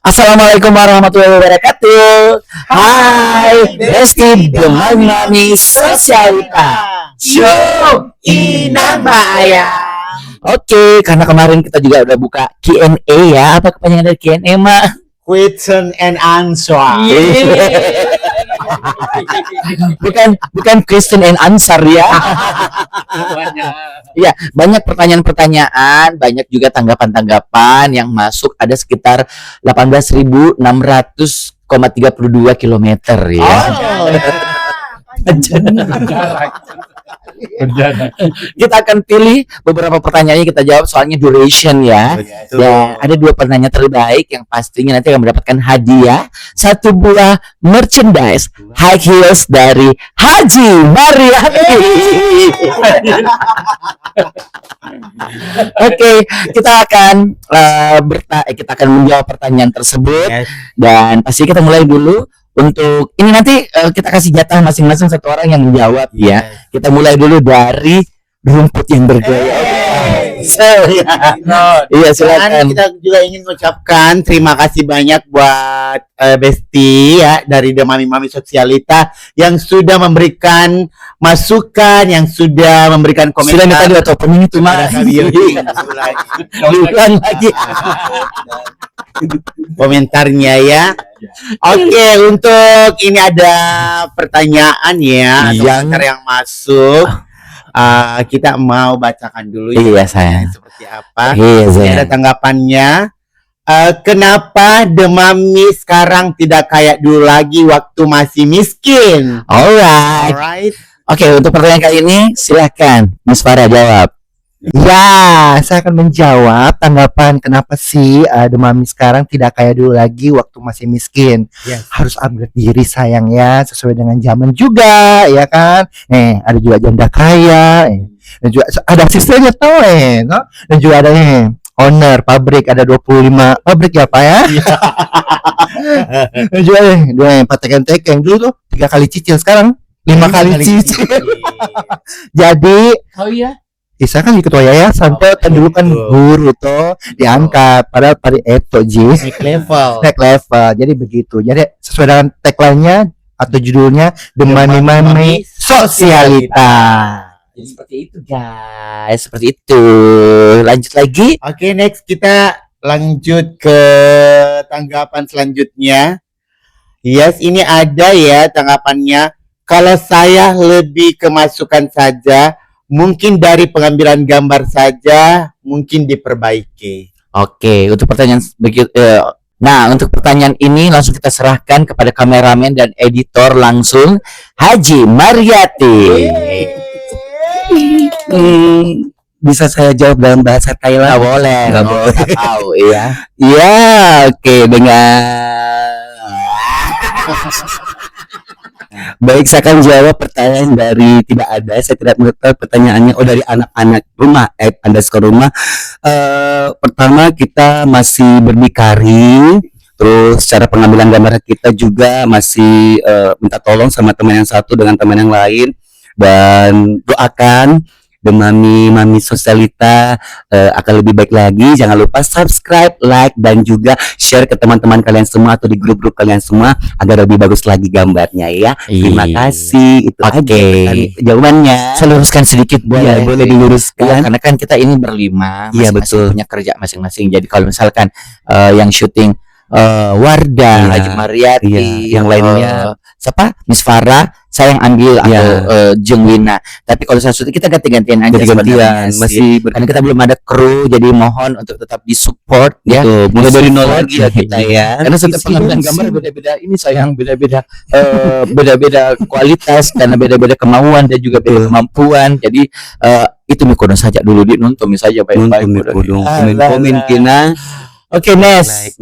Assalamualaikum warahmatullahi wabarakatuh. Hai, Besti Demani Sosialita. Syuk Inang Maya. Oke, karena kemarin kita juga udah buka Q&A ya. Apa kepanjangan dari Q&A, Mak? Question and answer. bukan question and answer ya. Iya, banyak pertanyaan-pertanyaan, banyak juga tanggapan-tanggapan yang masuk, ada sekitar 18.600,32 kilometer ya. Kita akan pilih beberapa pertanyaannya, kita jawab, soalnya duration ya. Betul. Ya, ada 2 pertanyaan terbaik yang pastinya nanti akan mendapatkan hadiah 1 buah merchandise high heels dari Haji Mariati. Oke, kita akan menjawab pertanyaan tersebut. Yes. Dan pasti kita mulai dulu. Untuk ini nanti kita kasih jatah masing-masing 1 orang yang menjawab ya. Kita mulai dulu dari rumput yang bergaya. Iya, silakan. Kita juga ingin mengucapkan terima kasih banyak buat Besti ya dari The Mami Sosialita yang sudah memberikan masukan, yang sudah memberikan Sudah minta komentar. di opening itu mah. Ulang lagi. Komentarnya ya. Oke, untuk ini ada pertanyaan ya, atau komentar yang masuk. Kita mau bacakan dulu ya. Iya, sayang. Seperti apa? Iya, Ini sayang. ada tanggapannya. Kenapa The Mami sekarang tidak kayak dulu lagi waktu masih miskin? Alright. Alright. Oke, untuk pertanyaan kali ini silahkan Mas Farah jawab. Ya, saya akan menjawab tanggapan kenapa sih The Mami sekarang tidak kayak dulu lagi waktu masih miskin. Yes. Harus upgrade diri sayang ya, sesuai dengan zaman juga, ya kan? Ada juga janda kaya, dan juga ada asistennya tau no? Dan juga ada owner pabrik, ada 25 pabrik ya Pak ya. Dan juga Pak tekeng dulu tuh 3 kali cicil, sekarang 5 kali cicil. Jadi Oh iya. Isa kan ketua yayasan tuh, kan dulu kan guru tuh diangkat, padahal pada Next level. naik level. Jadi begitu. Jadi sesuai dengan tagline-nya atau judulnya The Mami Sosialita. Jadi seperti itu, guys. Seperti itu. Lanjut lagi. Oke, next kita lanjut ke tanggapan selanjutnya. Yes, ini ada ya tanggapannya. Kalau saya lebih kemasukan saja, mungkin dari pengambilan gambar saja, mungkin diperbaiki. Oke, untuk pertanyaan begitu. Nah, untuk pertanyaan ini langsung kita serahkan kepada kameramen dan editor langsung, Haji Mariati. Bisa saya jawab dalam bahasa Nggak Thailand? boleh, Nggak boleh. boleh. Tahu ya. Iya, oke, Baik, saya akan jawab pertanyaan dari tidak ada. Saya tidak mengetahui pertanyaannya. Dari anak-anak rumah, underscore rumah. Pertama, kita masih berdikari. Terus cara pengambilan gambar kita juga masih minta tolong sama teman yang satu dengan teman yang lain. Dan doakan The Mami Sosialita akan lebih baik lagi. Jangan lupa subscribe, like, dan juga share ke teman-teman kalian semua atau di grup-grup kalian semua agar lebih bagus lagi gambarnya ya. Terima kasih. Itu aja jawabannya. Saya luruskan sedikit, Ya, boleh diluruskan. karena kan kita ini berlima, Iya, masing-masing betul. punya kerja masing-masing. Jadi kalau misalkan yang syuting Wardah, Iya. Haji Mariati, Iya, yang lainnya. siapa? Miss Farah, saya yang ambil Iya. atau Jeng Wina. Tapi kalau saya syuting kita ganti-gantian aja sebenarnya Ganti-gantian sih. masih Karena kita belum ada kru, jadi mohon untuk tetap disupport ya. Betul, mulai dari nol Disupport, lagi ya kita ya. Karena setiap pengambilan gambar beda-beda ini sayang, beda-beda kualitas karena beda-beda kemauan dan juga beda kemampuan. Jadi itu mikono saja dulu di nonton saja baik-baik. Komen kina. Oke, next.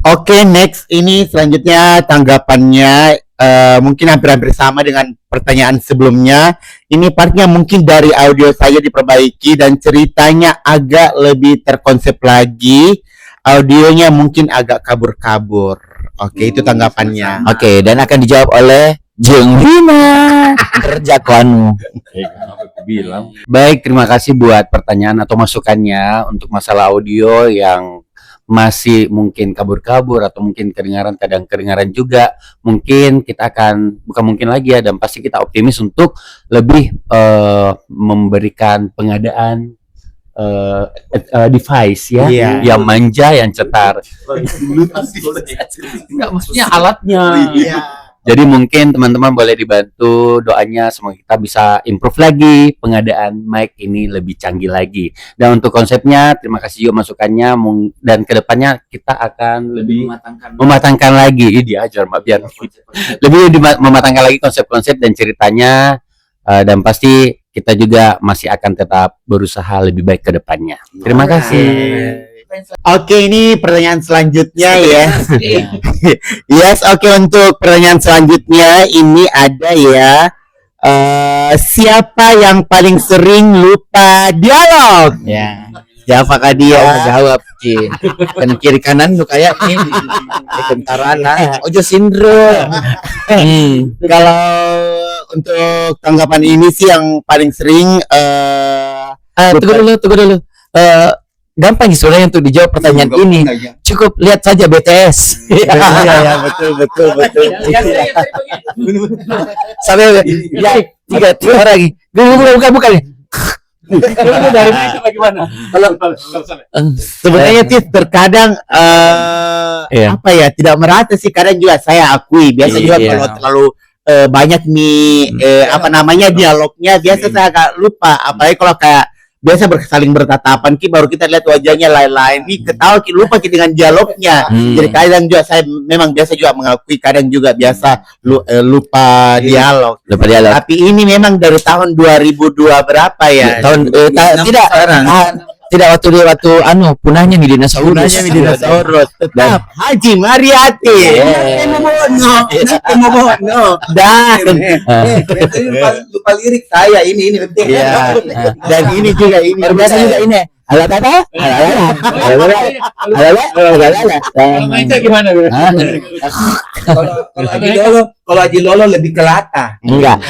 Oke, next ini selanjutnya tanggapannya mungkin hampir-hampir sama dengan pertanyaan sebelumnya. Ini partnya mungkin dari audio saya diperbaiki dan ceritanya agak lebih terkonsep lagi. Audionya mungkin agak kabur-kabur. Oke, itu tanggapannya. Oke, dan akan dijawab oleh Jeng Wina. Kerja kanu. Baik, terima kasih buat pertanyaan atau masukannya untuk masalah audio yang masih mungkin kabur-kabur atau mungkin kedengaran, kadang kedengaran juga, mungkin kita akan, bukan mungkin lagi ya, dan pasti kita optimis untuk lebih memberikan pengadaan device ya, Iya. yang manja, yang cetar. Enggak, maksudnya alatnya. Jadi mungkin teman-teman boleh dibantu doanya, semoga kita bisa improve lagi pengadaan mic ini lebih canggih lagi. Dan untuk konsepnya, terima kasih juga masukannya, dan kedepannya kita akan lebih mematangkan lagi. Ini diajar Mbak biar lebih mematangkan lagi konsep-konsep dan ceritanya, dan pasti kita juga masih akan tetap berusaha lebih baik ke depannya. Terima kasih. Oke, ini pertanyaan selanjutnya ya. Yes, oke, untuk pertanyaan selanjutnya ini ada ya. Siapa yang paling sering lupa dialog? Ya. Siapakah dia? Jawab Ci. Kan kiri kanan lu kayak ini. Kentarana. Ojo sindrom. Kalau untuk tanggapan ini sih yang paling sering Tunggu dulu. Gampang sebenarnya untuk dijawab pertanyaan ini. Cukup lihat saja BTS. ya, betul. Sampai ya tiga orang lagi. Bukan. Dari mana bagaimana? sebenarnya sih terkadang Iya. apa ya, tidak merata sih, kadang juga saya akui biasa juga Iya. kalau terlalu banyak nih apa namanya dialognya, biasa saya agak lupa, apalagi kalau kayak biasa saling bertatapan baru kita lihat wajahnya lain-lain nih, ketawa lupa dengan dialognya. Jadi kadang juga saya memang biasa juga mengakui kadang juga biasa lupa dialog. Lupa dialog. Tapi ini memang dari tahun 2002 berapa ya? Tidak waktu punahnya nih dinosaurus. Tetap Haji Mariati. Dan lupa lirik saya ini penting. ya, dan ini juga ini Biasa juga ini. Alat apa? Gimana? Kalau Haji Lolo lebih ke lata. Enggak.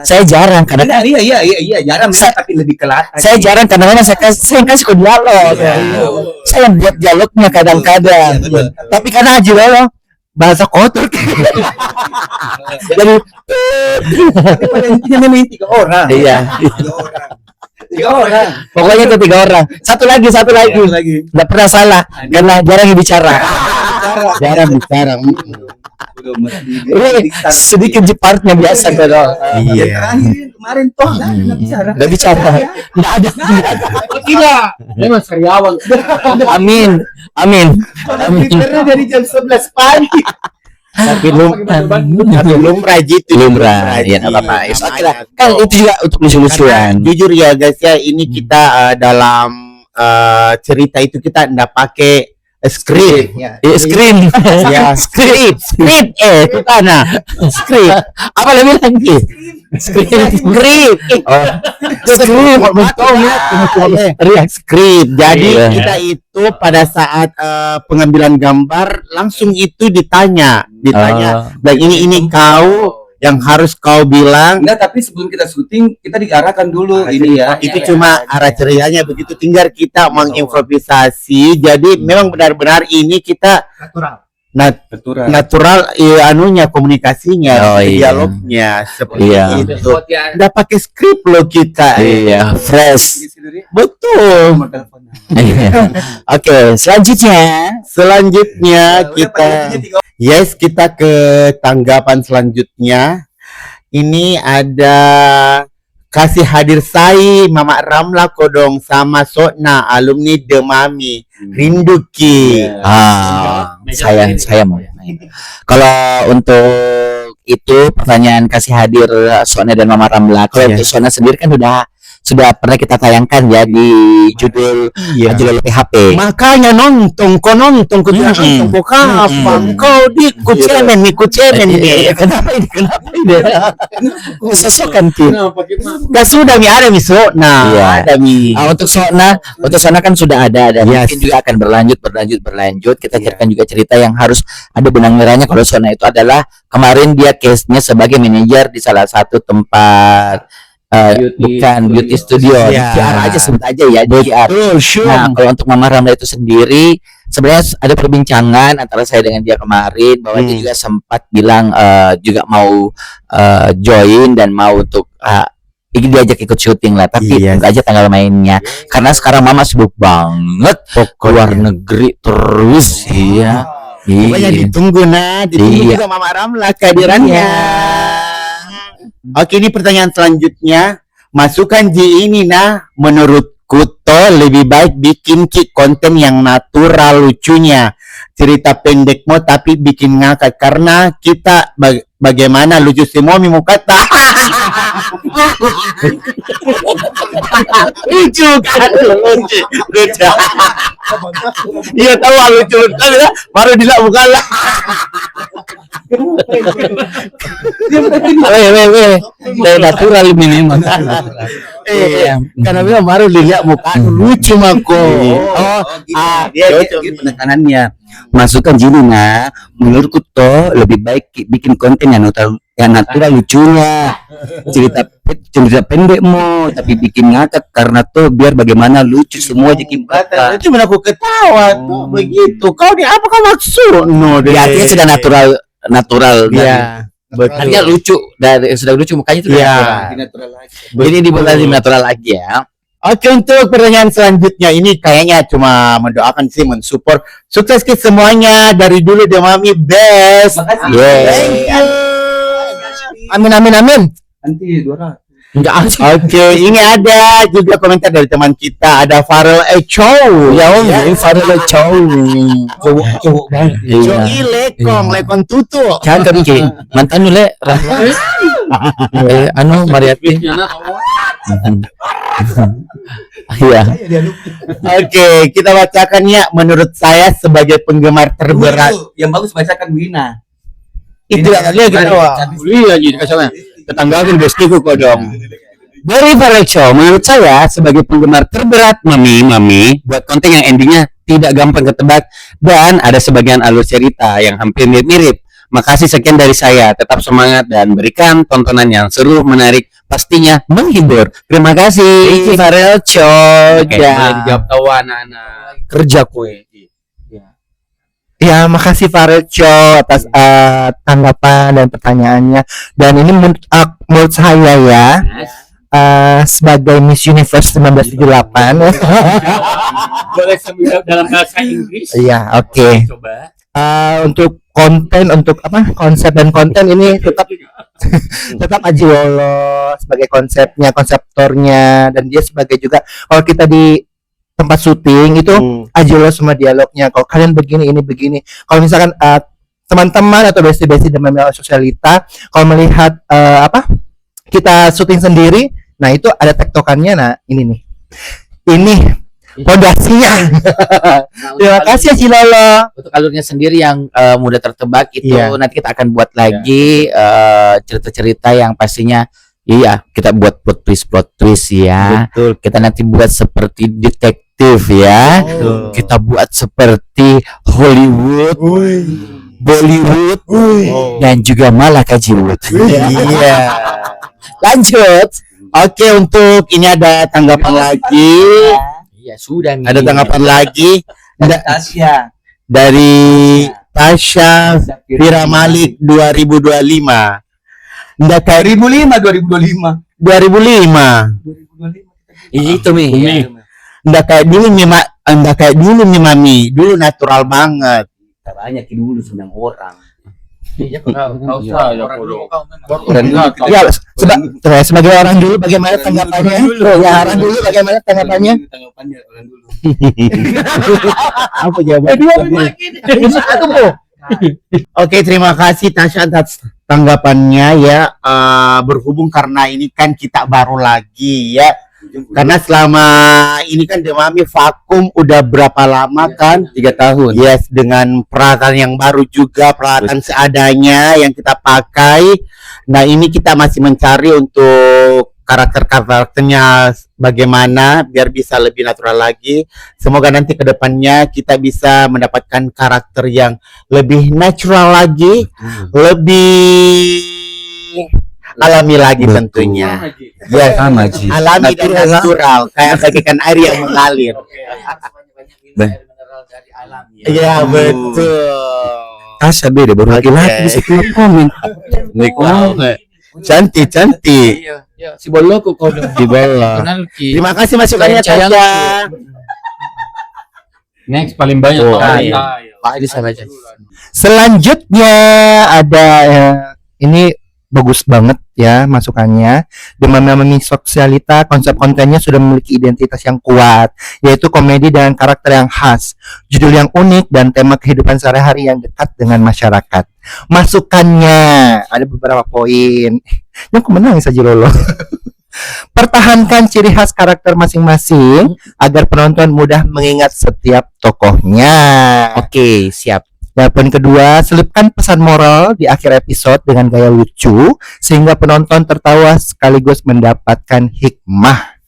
Saya jarang karena Iya, jarang memang, tapi lebih ke lata. saya jarang kadang-kadang saya kasih ke dialog. Saya buat dialognya kadang-kadang. Tapi karena Haji Lolo bahasa kotor. Jadi Tapi pada intinya memang 3 orang. iya. 3 orang. Pokoknya itu 3 orang. Satu lagi. Enggak pernah salah karena jarang bicara. jarang bicara. Ini sedikit jepartnya biasa kalau. Iya. Kemarin toh nggak bicara. Enggak bicara. Enggak ada. Tidak, memang sariawan. Amin. Karena dari jam 11 pagi. Tapi lumrah gitu. Lumrah. Ya enggak apa-apa. Saya kira kan itu juga untuk lucu-lucuan. Jujur ya guys ya, ini kita dalam cerita itu kita nggak pakai skrip. Screen. Ya, skrip. Bukan skrip. Apa lebih lagi? Skrip. Skrip. Jadi Iya. kita itu pada saat pengambilan gambar langsung itu ditanya. Dan ini kau yang harus kau bilang. Enggak, tapi sebelum kita syuting kita diarahkan dulu ini ya. Itu cuma arah ceritanya begitu, tinggal kita mengimprovisasi. Jadi memang benar-benar ini kita natural anunya, komunikasinya, dialognya seperti itu. Nggak pakai skrip loh kita. Iya, fresh. Betul. Oke, Selanjutnya kita ke tanggapan selanjutnya. Ini ada kasih hadir Sai, Mama Ramla Kodong sama Sokna alumni Demami Rinduki. Saya mau. Kalau untuk itu pertanyaan kasih hadir Sona dan Mama Ramla. Kalau untuk Sona sendiri kan sudah pernah kita tayangkan ya di judul Haji Lolo PHP. Makanya nonton kau kapan kau ikut cemen Kenapa ini? Sesukan sih. Gak sudah ada miso. Nah, Iya. ada mi. Untuk Sona kan sudah ada dan mungkin juga akan berlanjut. Kita ceritakan juga cerita yang harus ada benang merahnya. Kalau Sona itu adalah kemarin dia case-nya sebagai manajer di salah satu tempat beauty studio. Ya. JR aja sebut aja ya, JR. Nah, kalau untuk Mama Ramla itu sendiri sebenarnya ada perbincangan antara saya dengan dia kemarin bahwa dia juga sempat bilang juga mau join dan mau untuk ini diajak ikut syuting lah, tapi tunggu aja tanggal mainnya. Karena sekarang mama sibuk banget keluar negeri terus, iya. Pokoknya ditunggu juga Mama Ramla kehadirannya. Oke, ini pertanyaan selanjutnya. Masukkan Ji ini menurutku lebih baik bikin konten yang natural lucunya. Cerita pendek mau tapi bikin ngakak karena kita bagaimana lucu semua muka tak. Lucu kan lucu. Iya tahu lucu baru dilak bukan lah. Weh, natural minimal. Karena memang baru dilihat muka lucu mako. Dia penekanannya. Masukkan Jinina, menurutku lebih baik bikin konten yang natural lucunya. Cerita pendek mau tapi bikin ngakak karena biar bagaimana lucu semua jadi kata. Itu aku ketawa begitu. Kau ni apa kau maksud? Ya, artinya sudah natural. Iya. Artinya lucu dari sudah lucu mukanya itu natural lagi. Jadi dibuat lebih natural lagi ya. Oke, untuk pertanyaan selanjutnya ini kayaknya cuma mendoakan sih, mensupport sukses ke semuanya dari dulu The Mami best. Thank you. Amin. Nanti 200. Oke, ini ada juga komentar dari teman kita, ada Farel Chow. Ini Farel Chow. Cowok banget. Jogi lekong tutu. Cakep Ki. Mantan dulu Mariati. Iya. Oke, kita bacakan ya. Menurut saya sebagai penggemar terberat. Yang bagus bacakan Wina. Itu dia kita. Iya jadi kasarnya. Tetanggakan bestiku kok dong. Dari Farel Chow, menurut saya sebagai penggemar terberat Mami buat konten yang endingnya tidak gampang ketebak dan ada sebagian alur cerita yang hampir mirip-mirip. Makasih sekian dari saya, tetap semangat dan berikan tontonan yang seru, menarik, pastinya menghibur. Terima kasih Farel Chow. Dijawab tahu anak-anak kerja kue. Ya, makasih Farel Chow atas tanggapan dan pertanyaannya. Dan ini menurut saya ya, sebagai Miss Universe 1978. Boleh sambil dalam bahasa Inggris. Iya, oke. Coba. Untuk konsep dan konten ini tetap Aji Lolo sebagai konseptornya, dan dia sebagai juga kalau kita di tempat syuting itu Aji Lolo semua dialognya. Kalau kalian begini ini begini. Kalau misalkan teman-teman atau besti-besti dan sosialita kalau melihat kita syuting sendiri, nah itu ada tektokannya. Nah ini nih. Ini pondasinya. Terima kasih Aji Lolo. Untuk alurnya sendiri yang mudah tertebak itu nanti kita akan buat lagi cerita-cerita yang pastinya kita buat plot twist ya. Betul. Kita nanti buat seperti detektif ya. Kita buat seperti Hollywood, Bollywood, dan juga malah Kajiwood. Iya. Lanjut. Oke, untuk ini ada tanggapan lagi. Iya, sudah nih. Ada tanggapan lagi Tasya dari Tasya Fira Malik 2025. Nggak kayak 2005. 2005. Itu nih. Nggak kayak dulu nih Mami. Dulu natural banget. Banyak dulu senang orang. Sebagai orang dulu bagaimana tanggapannya? Orang dulu bagaimana tanggapannya? Apa jawabannya? Oke, terima kasih Tasya atas tanggapannya ya. Berhubung karena ini kan kita baru lagi ya. Karena selama ini kan The Mami vakum udah berapa lama kan? 3 tahun. Yes, dengan peralatan yang baru juga, peralatan seadanya yang kita pakai. Nah, ini kita masih mencari untuk karakternya bagaimana biar bisa lebih natural lagi. Semoga nanti ke depannya kita bisa mendapatkan karakter yang lebih natural lagi, lebih alami lagi tentunya. Ya sama Ji. Alami dan natural kayak bagikan air yang mengalir. Iya, betul. Asa beda baru laki-laki bisa keluar komen. Wow. Cantik. Iya, si bolo ko kodo. Di bawah. Kenal ki. Terima kasih masukannya, Sayang. Tasya. Next paling banyak Oh, Pak. iya. Ayo. Pak ini saya baca. Selanjutnya ada ini bagus banget ya masukannya. Demam sosialita, konsep kontennya sudah memiliki identitas yang kuat, yaitu komedi dengan karakter yang khas, judul yang unik dan tema kehidupan sehari-hari yang dekat dengan masyarakat. Masukannya ada beberapa poin. Yang kemenang saja Lolo. Pertahankan ciri khas karakter masing-masing agar penonton mudah mengingat setiap tokohnya. Oke, siap. Dan poin kedua, selipkan pesan moral di akhir episode dengan gaya lucu sehingga penonton tertawa sekaligus mendapatkan hikmah.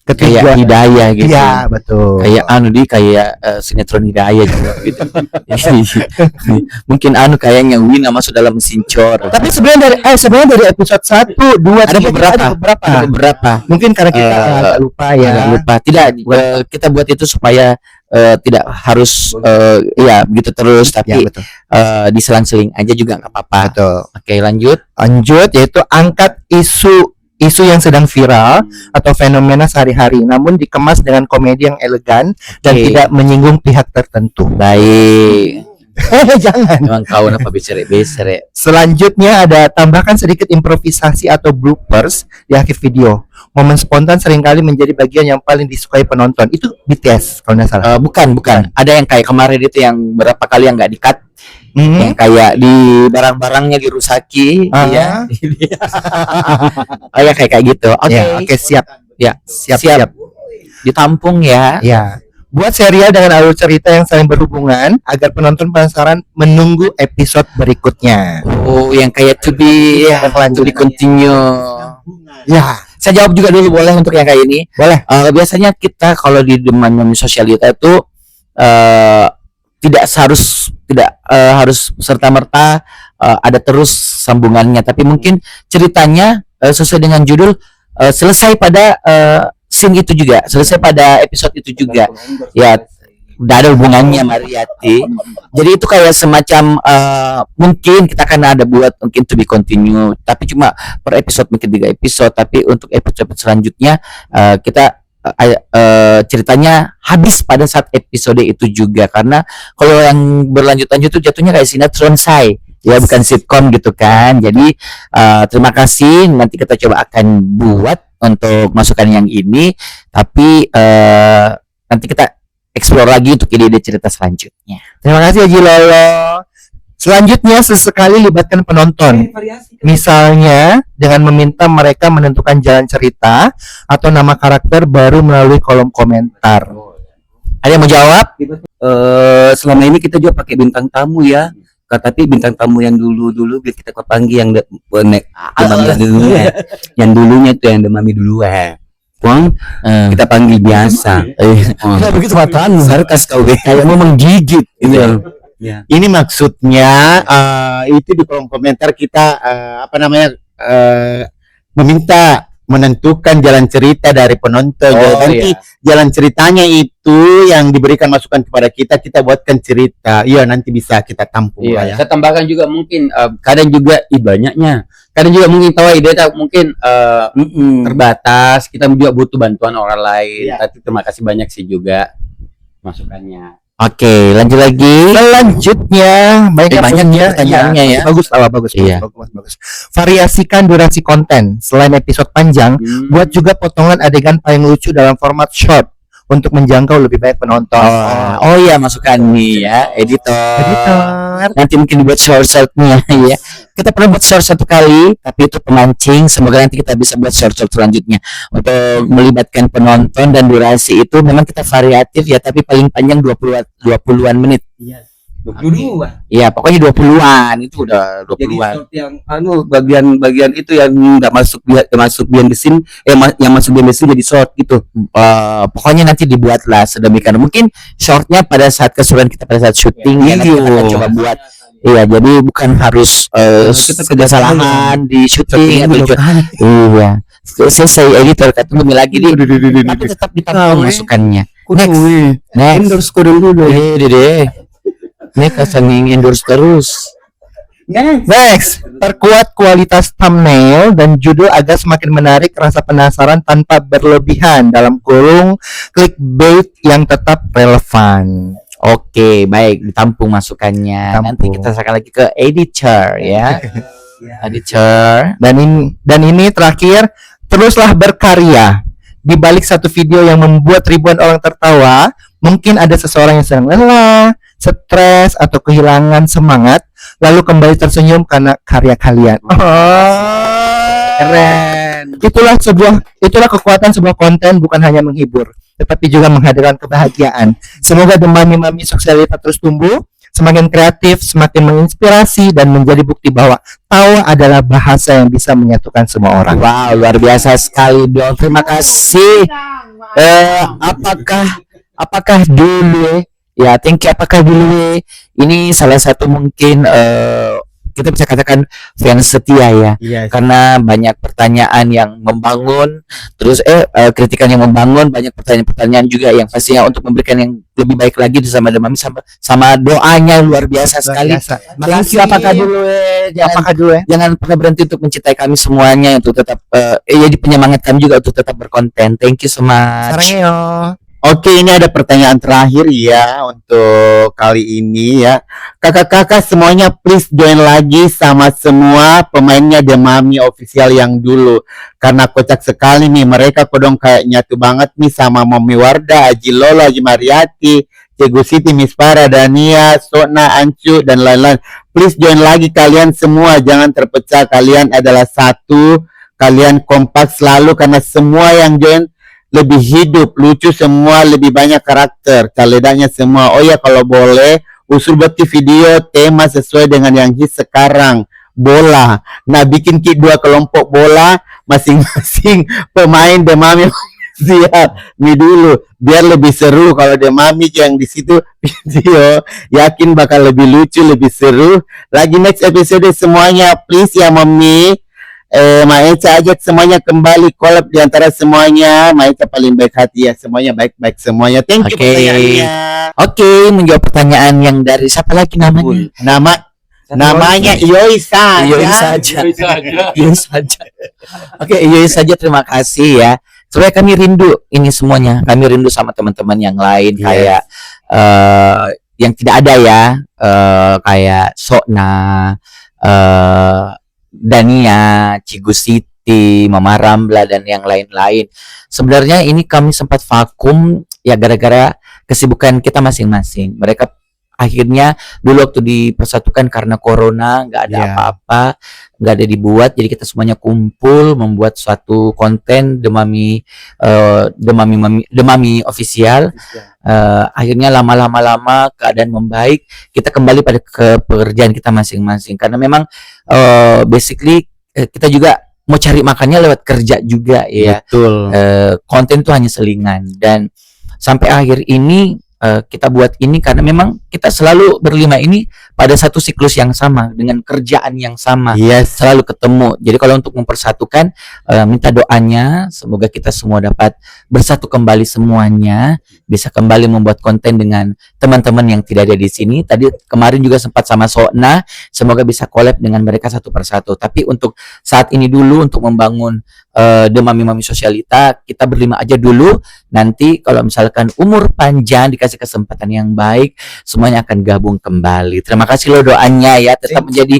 Ketiga, Kayak hidayah gitu. iya betul. Kayak kayak sinetron hidayah juga gitu. Mungkin kayaknya Wina masuk dalam mesin cor. Tapi sebenarnya dari episode 1, 2, Ada 3 beberapa. beberapa. Ada beberapa. Mungkin karena kita agak lupa ya. Agak lupa. Tidak, kita buat itu supaya tidak harus ya begitu terus, Ya, tapi betul. diselang-seling aja juga nggak apa-apa. Betul. Oke, lanjut. Lanjut, yaitu angkat isu yang sedang viral atau fenomena sehari-hari, namun dikemas dengan komedi yang elegan dan Oke. tidak menyinggung pihak tertentu. Baik. Jangan. Memang kau apa besere. Selanjutnya ada tambahkan sedikit improvisasi atau bloopers di akhir video. Momen spontan seringkali menjadi bagian yang paling disukai penonton. Itu BTS kalau nggak salah. Bukan. Ada yang kayak kemarin itu yang berapa kali yang nggak di-cut, yang kayak di barang-barangnya dirusaki, Ah. ya. Oh ya kayak gitu. Oke. Ya, oke, siap. Ya, Siap. ditampung ya. Ya. Buat serial dengan alur cerita yang saling berhubungan agar penonton penasaran menunggu episode berikutnya. Oh, yang kayak to be continue. Ya, Saya jawab juga dulu boleh untuk yang kayak ini. boleh. Biasanya kita kalau di Demam Sosialita itu tidak harus serta-merta ada terus sambungannya, tapi mungkin ceritanya sesuai dengan judul selesai pada scene itu juga, selesai pada episode itu juga. Ya, tidak ada hubungannya Mariati. Jadi itu kayak semacam mungkin kita akan ada buat mungkin to be continue, tapi cuma per episode mungkin 3 episode, tapi untuk episode selanjutnya kita ceritanya habis pada saat episode itu juga, karena kalau yang berlanjut-lanjut itu jatuhnya kayak sinetron ya bukan sitcom gitu kan. Jadi terima kasih, nanti kita coba akan buat untuk masukan yang ini, tapi nanti kita explore lagi untuk ide cerita selanjutnya. Terima kasih Haji Lolo. Selanjutnya sesekali libatkan penonton. Misalnya dengan meminta mereka menentukan jalan cerita atau nama karakter baru melalui kolom komentar. Ada yang mau jawab? Selama ini kita juga pakai bintang tamu ya. Tapi bintang tamu yang dulu biar kita panggil yang demami dulunya. Yang dulunya tuh yang demami dulu Wong, kita panggil biasa. Begitu matamu. Sarkas kau kayak mau menggigit gitu. Ya. Ini maksudnya itu di kolom komentar kita meminta menentukan jalan cerita dari penonton. Nanti jalan ceritanya itu yang diberikan masukan kepada kita buatkan cerita. Iya, nanti bisa kita tampung lah ya. Saya tambahkan juga mungkin kadang juga banyaknya. Kadang juga mungkin tahu ide mungkin terbatas. Kita juga butuh bantuan orang lain. Iya. Tapi terima kasih banyak sih juga masukannya. Oke, lanjut lagi. Selanjutnya banyak pertanyaannya ya. Bagus. Iya. Bagus. Variasikan durasi konten. Selain episode panjang, buat juga potongan adegan paling lucu dalam format short untuk menjangkau lebih banyak penonton. Oh iya, masukan nih ya, editor. Nanti mungkin dibuat short-shortnya ya. Kita pernah buat short 1 kali, tapi itu pemancing. Semoga nanti kita bisa buat short selanjutnya untuk melibatkan penonton, dan durasi itu memang kita variatif ya, tapi paling panjang 20-an menit. Iya. 22. Iya, pokoknya 20-an itu udah Jadi 20-an. short yang bagian itu yang nggak masuk behind the scene, yang masuk behind the scene jadi short gitu. Pokoknya nanti dibuatlah sedemikian mungkin shortnya pada saat keseruan kita pada saat syuting ya, nanti kita akan coba buat. Iya, jadi bukan harus Kita kesalahan di syuting atau iya. Saya editor tunggu lagi nih, tapi tetap ditampung masukannya. Next. Next. Endorse ko dulu. Dede. Ini kesenging endorse terus. Next, perkuat kualitas thumbnail dan judul agar semakin menarik rasa penasaran tanpa berlebihan, dalam kurung clickbait yang tetap relevan. Oke, baik, ditampung masukannya. Tampung. Nanti kita serahkan lagi ke editor ya. Editor. Dan ini terakhir, teruslah berkarya. Di balik satu video yang membuat ribuan orang tertawa, mungkin ada seseorang yang sedang lelah, stres, atau kehilangan semangat, lalu kembali tersenyum karena karya kalian. Keren. Itulah kekuatan sebuah konten, bukan hanya menghibur, tetapi juga menghadirkan kebahagiaan. Semoga The Mami Sosialita terus tumbuh, semakin kreatif, semakin menginspirasi, dan menjadi bukti bahwa tawa adalah bahasa yang bisa menyatukan semua orang. Wow, luar biasa sekali dong. Terima kasih. Apakah dulu ya, thank you. Apakah dulu ini salah satu mungkin kita bisa katakan fans setia ya. Yes. Karena banyak pertanyaan yang membangun, terus kritikan yang membangun, banyak pertanyaan-pertanyaan juga yang pastinya untuk memberikan yang lebih baik lagi sama Demami, sama doanya luar biasa sekali. Thank you. Apakah dulu jangan pernah berhenti untuk mencintai kami semuanya, untuk tetap jadi penyemangat kami juga untuk tetap berkonten. Thank you so much. Sarangnya. Oke, ini ada pertanyaan terakhir ya untuk kali ini ya. Kakak-kakak semuanya please join lagi sama semua pemainnya The Mami Official yang dulu. Karena kocak sekali nih, mereka kodong kayak nyatu banget nih sama Mami Wardah, Aji Lolo, Aji Mariati, Cegu Siti, Miss Farah, Dania, Sona, Ancu, dan lain-lain. Please join lagi kalian semua, jangan terpecah. Kalian adalah satu, kalian kompak selalu karena semua yang join lebih hidup, lucu semua, lebih banyak karakter, kaledanya semua. Oh ya, kalau boleh usul buat video tema sesuai dengan yang hit sekarang, bola. Nah, bikin dua kelompok bola, masing-masing pemain The Mami siap nih dulu, biar lebih seru. Kalau The Mami yang di situ video, yakin bakal lebih lucu, lebih seru. Lagi next episode semuanya, please ya Mami. Maeca ajak semuanya kembali collab di antara semuanya. Maeca paling baik hati ya, semuanya baik-baik semuanya. Thank you pertanyaannya. Oke, menjawab pertanyaan yang dari siapa lagi namanya? Namanya Yoi saja. Yoi saja. Oke, Yoi saja, terima kasih ya. Sebenarnya kami rindu ini semuanya. Kami rindu sama teman-teman yang lain kayak yang tidak ada ya, kayak Sokna, Dania, Cigu Siti, Mama Ramla, dan yang lain-lain. Sebenarnya ini kami sempat vakum ya gara-gara kesibukan kita masing-masing. Mereka akhirnya dulu waktu dipersatukan karena corona nggak ada apa-apa, nggak ada dibuat, jadi kita semuanya kumpul membuat suatu konten The Mami Official. Akhirnya lama-lama keadaan membaik, kita kembali pada pekerjaan kita masing-masing karena memang basically kita juga mau cari makannya lewat kerja juga ya. Betul. Konten itu hanya selingan, dan sampai akhir ini kita buat ini karena memang kita selalu berlima ini pada satu siklus yang sama dengan kerjaan yang sama, selalu ketemu. Jadi kalau untuk mempersatukan, minta doanya semoga kita semua dapat bersatu kembali semuanya, bisa kembali membuat konten dengan teman-teman yang tidak ada di sini. Tadi kemarin juga sempat sama Sokna, semoga bisa collab dengan mereka satu persatu. Tapi untuk saat ini dulu untuk membangun The Mami Sosialita, kita berlima aja dulu. Nanti kalau misalkan umur panjang dikasih kesempatan yang baik, semuanya akan gabung kembali. Terima kasih loh doanya ya, tetap menjadi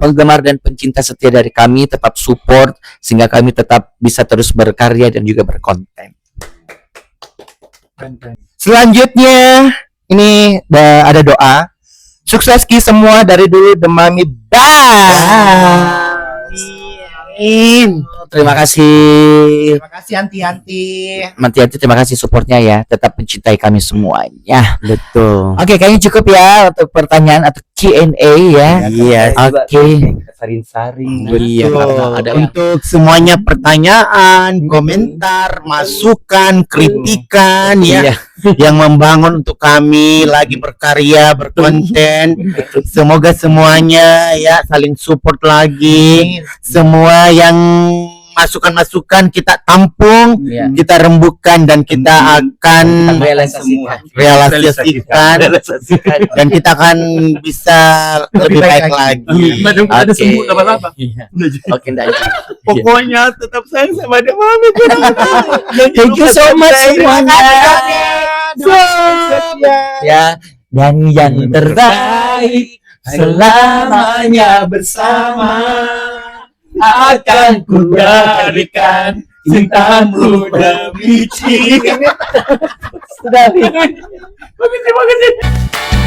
penggemar dan pencinta setia dari kami, tetap support sehingga kami tetap bisa terus berkarya dan juga berkonten. Selanjutnya ini ada doa. Sukses Ki semua dari dulu The Mami. Terima kasih. Terima kasih Anti-Anti. Manti-Anti, terima kasih supportnya ya. Tetap mencintai kami semuanya. Betul. Oke, kayaknya cukup ya untuk pertanyaan atau Q&A ya. Iya. Oke. Saring-saring. Iya, karena ada yang Untuk semuanya pertanyaan, komentar, masukan, kritikan ya, yang membangun untuk kami lagi berkarya, berkonten. Semoga semuanya ya saling support lagi. Semua yang masukan-masukan kita tampung, Iya. kita rembukan dan kita akan realisasikan dan kita akan bisa lebih baik lagi. Oke. Iya. Oke, Ndak Aji. Pokoknya tetap sayang sama dia mami. Thank you so much semuanya. Ya, dan yang terbaik selamanya bersama akan ku berikan cintamu demi cinta. Sudah. Terima kasih.